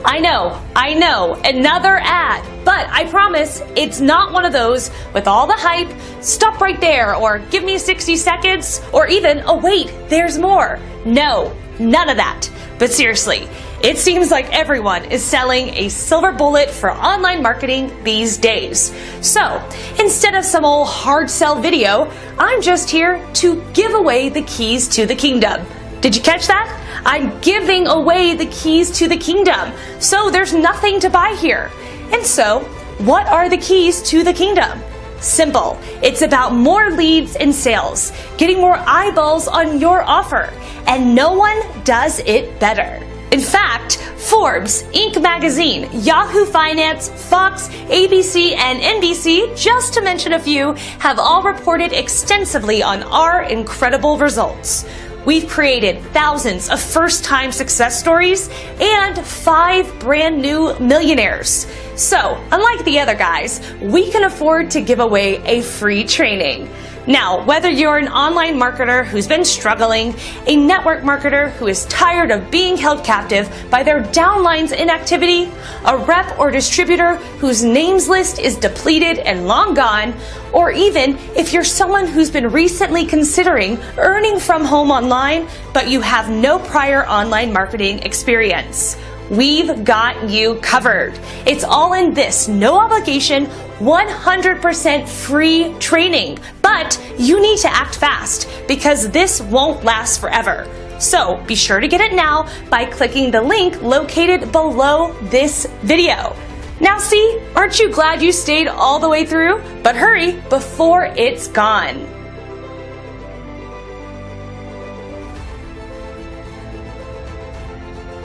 I know, another ad, but I promise it's not one of those with all the hype, stop right there, or give me 60 seconds, or even, oh wait, there's more. No, none of that. But seriously, it seems like everyone is selling a silver bullet for online marketing these days. So, instead of some old hard sell video, I'm just here to give away the keys to the kingdom. Did you catch that? I'm giving away the keys to the kingdom. So there's nothing to buy here. And so, what are the keys to the kingdom? Simple. It's about more leads and sales, getting more eyeballs on your offer, and no one does it better. In fact, Forbes, Inc. magazine, Yahoo Finance, Fox, ABC, and NBC, just to mention a few, have all reported extensively on our incredible results. We've created thousands of first-time success stories and 5 brand new millionaires. So, unlike the other guys, we can afford to give away a free training. Now, whether you're an online marketer who's been struggling, a network marketer who is tired of being held captive by their downline's inactivity, a rep or distributor whose names list is depleted and long gone, or even if you're someone who's been recently considering earning from home online, but you have no prior online marketing experience, we've got you covered. It's all in this no obligation, 100% free training. But you need to act fast because this won't last forever. So be sure to get it now by clicking the link located below this video. Now see, aren't you glad you stayed all the way through? But hurry before it's gone.